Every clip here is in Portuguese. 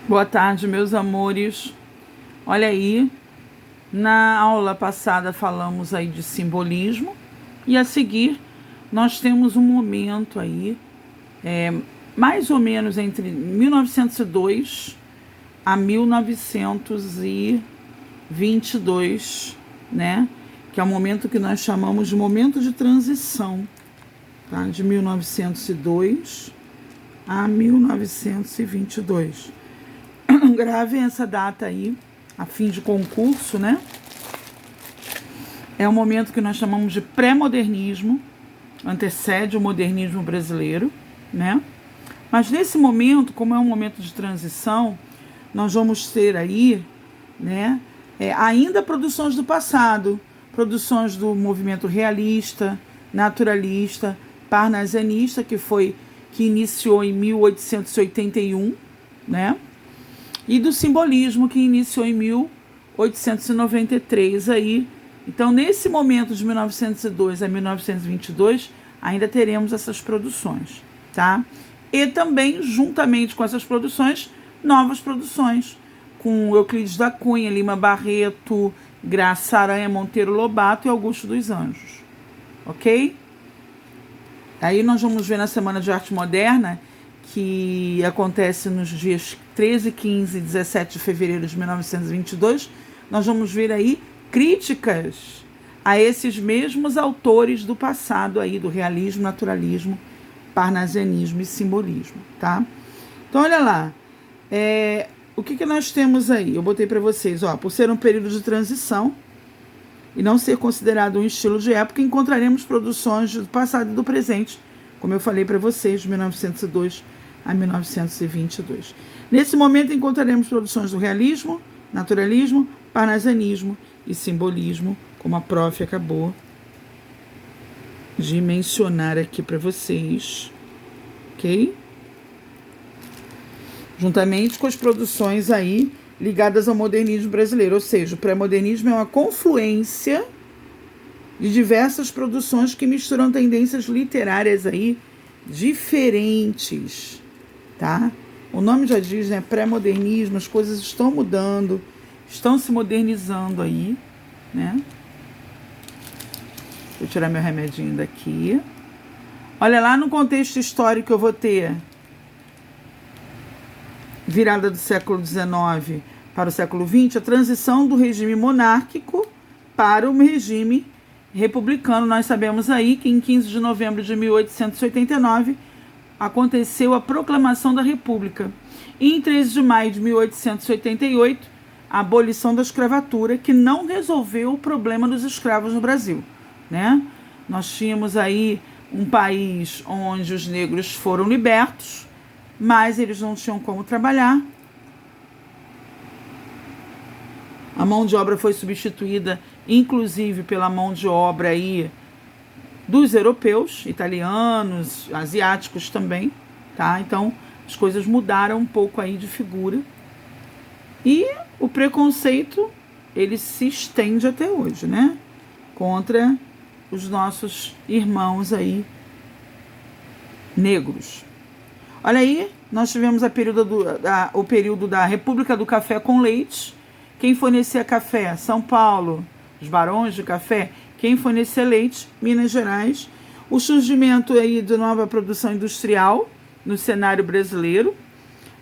Boa tarde, meus amores. Olha aí, na aula passada falamos aí de simbolismo e a seguir nós temos um momento aí, mais ou menos entre 1902 a 1922, né? Que é o momento que nós chamamos de momento de transição, tá? De 1902 a 1922. Gravem essa data aí, a fim de concurso, né? É um momento que nós chamamos de pré-modernismo, antecede o modernismo brasileiro, né? Mas nesse momento, como é um momento de transição, nós vamos ter aí, né, ainda produções do passado, produções do movimento realista, naturalista, parnasianista, que iniciou em 1881, né? E do simbolismo, que iniciou em 1893 aí. Então, nesse momento de 1902 a 1922, ainda teremos essas produções, tá? E também, juntamente com essas produções, novas produções, com Euclides da Cunha, Lima Barreto, Graça Aranha, Monteiro Lobato e Augusto dos Anjos, ok? Aí nós vamos ver na Semana de Arte Moderna, que acontece nos dias 13, 15 e 17 de fevereiro de 1922, nós vamos ver aí críticas a esses mesmos autores do passado aí, do realismo, naturalismo, parnasianismo e simbolismo, tá? Então, olha lá, o que nós temos aí? Eu botei para vocês, ó, por ser um período de transição e não ser considerado um estilo de época, encontraremos produções do passado e do presente, como eu falei para vocês, de 1902 a 1922. Nesse momento encontraremos produções do realismo, naturalismo, parnasianismo e simbolismo, como a prof acabou de mencionar aqui para vocês, ok? Juntamente com as produções aí ligadas ao modernismo brasileiro, ou seja, o pré-modernismo é uma confluência de diversas produções que misturam tendências literárias aí diferentes, tá? O nome já diz, né? Pré-modernismo, as coisas estão mudando, estão se modernizando aí, né? Vou tirar meu remedinho daqui. Olha, lá no contexto histórico eu vou ter virada do século XIX para o século XX, a transição do regime monárquico para o regime republicano. Nós sabemos aí que em 15 de novembro de 1889 aconteceu a proclamação da República. E em 13 de maio de 1888, a abolição da escravatura, que não resolveu o problema dos escravos no Brasil, né? Nós tínhamos aí um país onde os negros foram libertos, mas eles não tinham como trabalhar. A mão de obra foi substituída, inclusive, pela mão de obra aí dos europeus, italianos, asiáticos também, tá? Então, as coisas mudaram um pouco aí de figura. E o preconceito, ele se estende até hoje, né? Contra os nossos irmãos aí negros. Olha aí, nós tivemos o período da República do Café com Leite. Quem fornecia café? São Paulo, os barões de café. Quem fornecia leite? Minas Gerais. O surgimento aí de nova produção industrial no cenário brasileiro,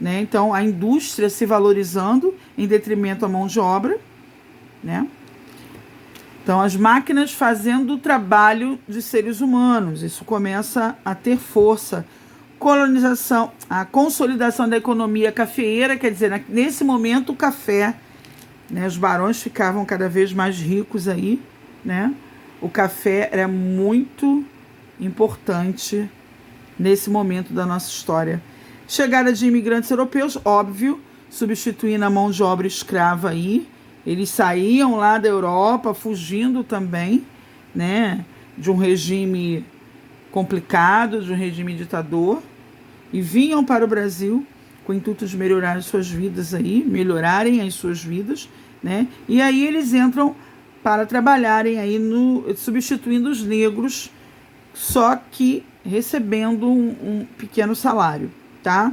né? Então, a indústria se valorizando em detrimento à mão de obra, né? Então, as máquinas fazendo o trabalho de seres humanos. Isso começa a ter força. Colonização, a consolidação da economia cafeeira, quer dizer, nesse momento o café, né, os barões ficavam cada vez mais ricos aí, né? O café era muito importante nesse momento da nossa história. Chegada de imigrantes europeus, óbvio, substituindo a mão de obra escrava aí. Eles saíam lá da Europa, fugindo também, né, de um regime complicado, de um regime ditador, e vinham para o Brasil com o intuito de melhorarem as suas vidas, né? E aí eles entram para trabalharem aí substituindo os negros, só que recebendo um pequeno salário, tá?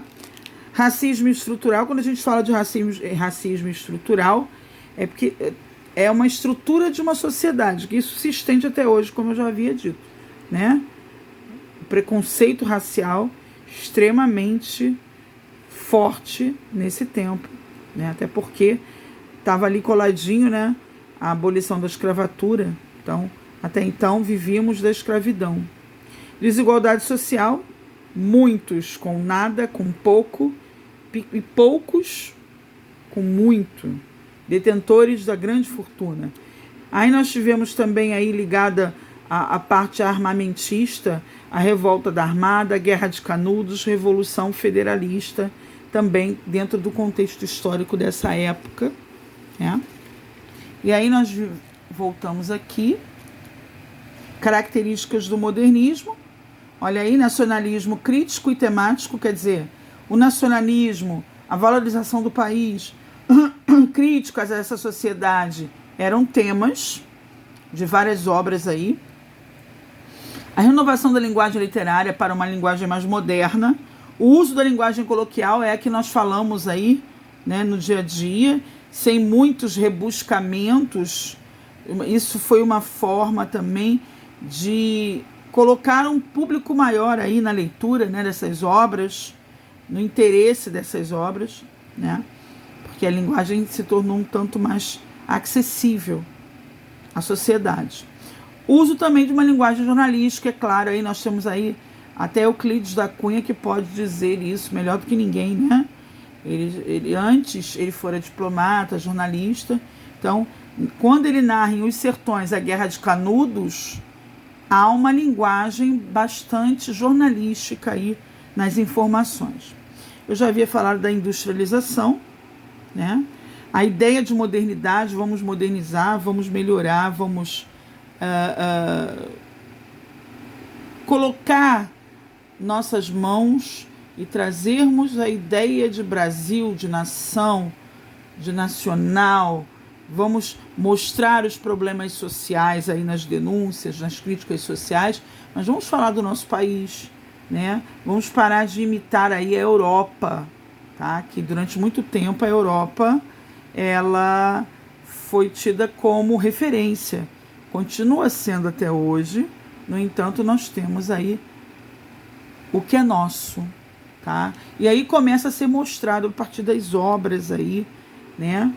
Racismo estrutural, quando a gente fala de racismo estrutural, é porque é uma estrutura de uma sociedade, que isso se estende até hoje, como eu já havia dito, né? O preconceito racial extremamente forte nesse tempo, né? Até porque estava ali coladinho, né? A abolição da escravatura. Então, até então, vivíamos da escravidão. Desigualdade social, muitos com nada, com pouco, e poucos com muito, detentores da grande fortuna. Aí nós tivemos também aí ligada a parte armamentista, a revolta da Armada, a Guerra de Canudos, Revolução Federalista, também dentro do contexto histórico dessa época, né? E aí nós voltamos aqui, características do modernismo. Olha aí, nacionalismo crítico e temático, quer dizer, o nacionalismo, a valorização do país, críticas a essa sociedade, eram temas de várias obras aí. A renovação da linguagem literária para uma linguagem mais moderna. O uso da linguagem coloquial é a que nós falamos aí, né, no dia a dia, sem muitos rebuscamentos. Isso foi uma forma também de colocar um público maior aí na leitura, né, dessas obras, no interesse dessas obras, né, porque a linguagem se tornou um tanto mais acessível à sociedade. Uso também de uma linguagem jornalística, é claro, aí nós temos aí até Euclides da Cunha que pode dizer isso melhor do que ninguém, né? Antes ele fora diplomata, jornalista, então quando ele narra em Os Sertões a Guerra de Canudos, há uma linguagem bastante jornalística aí nas informações. Eu já havia falado da industrialização, né? A ideia de modernidade, vamos modernizar, vamos melhorar, vamos colocar nossas mãos e trazermos a ideia de Brasil, de nação, de nacional. Vamos mostrar os problemas sociais aí nas denúncias, nas críticas sociais, mas vamos falar do nosso país, né? Vamos parar de imitar aí a Europa, tá? Que durante muito tempo a Europa, ela foi tida como referência, continua sendo até hoje. No entanto, nós temos aí o que é nosso, tá? E aí começa a ser mostrado a partir das obras aí, né?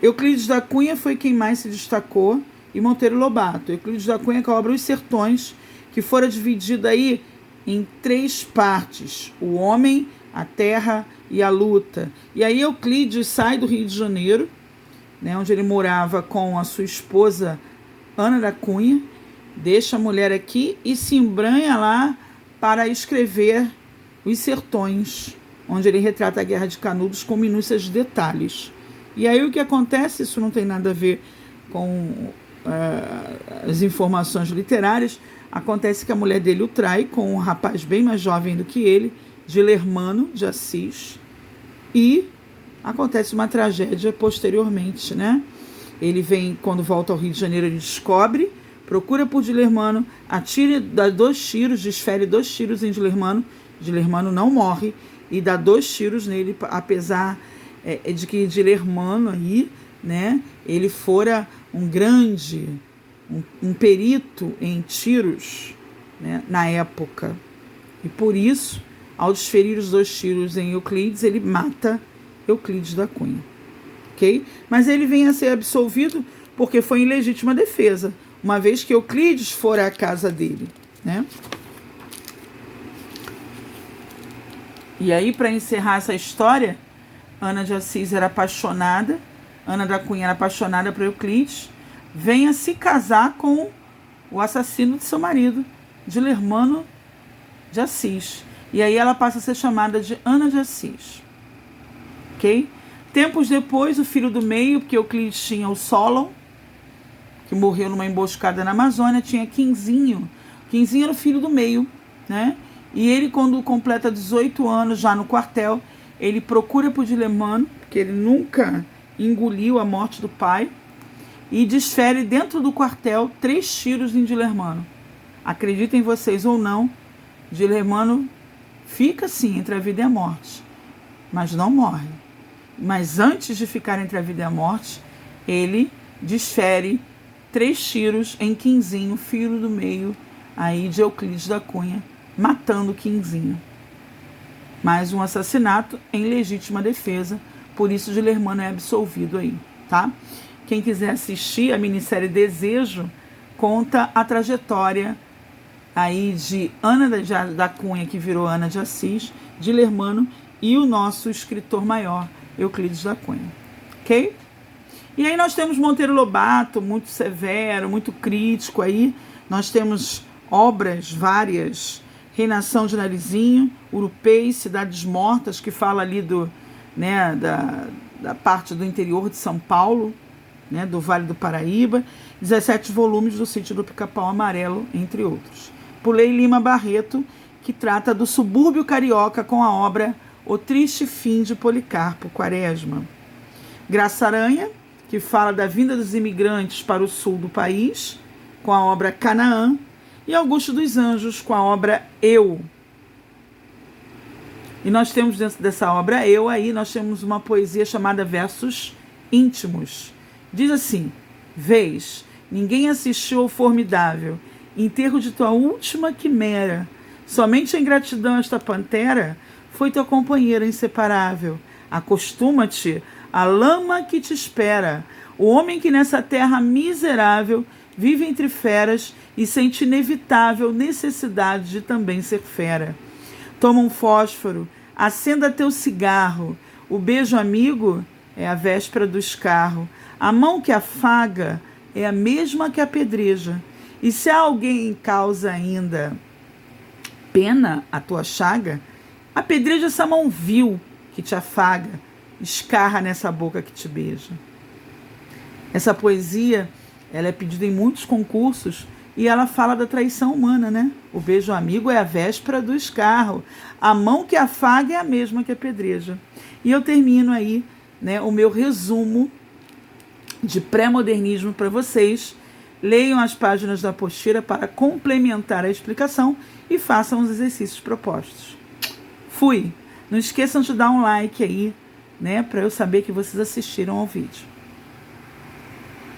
Euclides da Cunha foi quem mais se destacou, e Monteiro Lobato. Euclides da Cunha com a obra Os Sertões, que fora dividida aí em 3 partes: o homem, a terra e a luta. E aí Euclides sai do Rio de Janeiro, né, onde ele morava com a sua esposa Ana da Cunha, deixa a mulher aqui e se embranha lá para escrever Os Sertões, onde ele retrata a Guerra de Canudos com minúcias de detalhes. E aí o que acontece, isso não tem nada a ver com as informações literárias, acontece que a mulher dele o trai com um rapaz bem mais jovem do que ele, Dilermano de Assis, e acontece uma tragédia posteriormente, né? Ele vem, quando volta ao Rio de Janeiro, ele descobre, procura por Dilermano, atira, dá 2 tiros, desfere 2 tiros em Dilermano. Dilermano não morre e dá 2 tiros nele, apesar de que Dilermano aí, né, ele fora um grande, um perito em tiros, né, na época. E por isso, ao desferir os 2 tiros em Euclides, ele mata Euclides da Cunha. Okay? Mas ele vem a ser absolvido porque foi em legítima defesa, uma vez que Euclides fora à casa dele, né? E aí, para encerrar essa história, Ana de Assis era apaixonada, Ana da Cunha era apaixonada por Euclides, vem a se casar com o assassino de seu marido, Dilermano de Assis. E aí ela passa a ser chamada de Ana de Assis. Ok? Tempos depois, o filho do meio, porque Euclides tinha o Solon, que morreu numa emboscada na Amazônia, tinha Quinzinho. Quinzinho era o filho do meio, né? E ele, quando completa 18 anos, já no quartel, ele procura por Dilermano, porque ele nunca engoliu a morte do pai, e desfere dentro do quartel 3 tiros em Dilermano. Acreditem vocês ou não, Dilermano fica assim, entre a vida e a morte. mas não morre. Mas antes de ficar entre a vida e a morte, ele desfere 3 tiros em Quinzinho, filho do meio aí de Euclides da Cunha, matando Quinzinho. Mais um assassinato em legítima defesa, por isso Dilermano é absolvido aí, tá? Quem quiser assistir a minissérie Desejo, conta a trajetória aí de Ana da Cunha, que virou Ana de Assis, Dilermano e o nosso escritor maior, Euclides da Cunha, ok? E aí nós temos Monteiro Lobato, muito severo, muito crítico aí. Nós temos obras várias, Reinação de Narizinho, Urupês, Cidades Mortas, que fala ali da parte do interior de São Paulo, né, do Vale do Paraíba, 17 volumes do Sítio do Pica-Pau Amarelo, entre outros. Pulei Lima Barreto, que trata do subúrbio carioca com a obra O Triste Fim de Policarpo Quaresma. Graça Aranha, que fala da vinda dos imigrantes para o sul do país, com a obra Canaã, e Augusto dos Anjos, com a obra Eu. E nós temos dentro dessa obra Eu aí, nós temos uma poesia chamada Versos Íntimos. Diz assim: vês, ninguém assistiu ao formidável enterro de tua última quimera. Somente em gratidão a esta pantera foi tua companheira inseparável. Acostuma-te à lama que te espera, o homem que nessa terra miserável vive entre feras e sente inevitável necessidade de também ser fera. Toma um fósforo, acenda teu cigarro, o beijo amigo é a véspera do escarro, a mão que afaga é a mesma que apedreja, e se há alguém causa ainda pena a tua chaga, apedreja essa mão vil que te afaga, escarra nessa boca que te beija. Essa poesia, ela é pedida em muitos concursos e ela fala da traição humana, né? O beijo amigo é a véspera do escarro, a mão que afaga é a mesma que apedreja. E eu termino aí, né, o meu resumo de pré-modernismo para vocês. Leiam as páginas da apostila para complementar a explicação e façam os exercícios propostos. Fui! Não esqueçam de dar um like aí, né, para eu saber que vocês assistiram ao vídeo.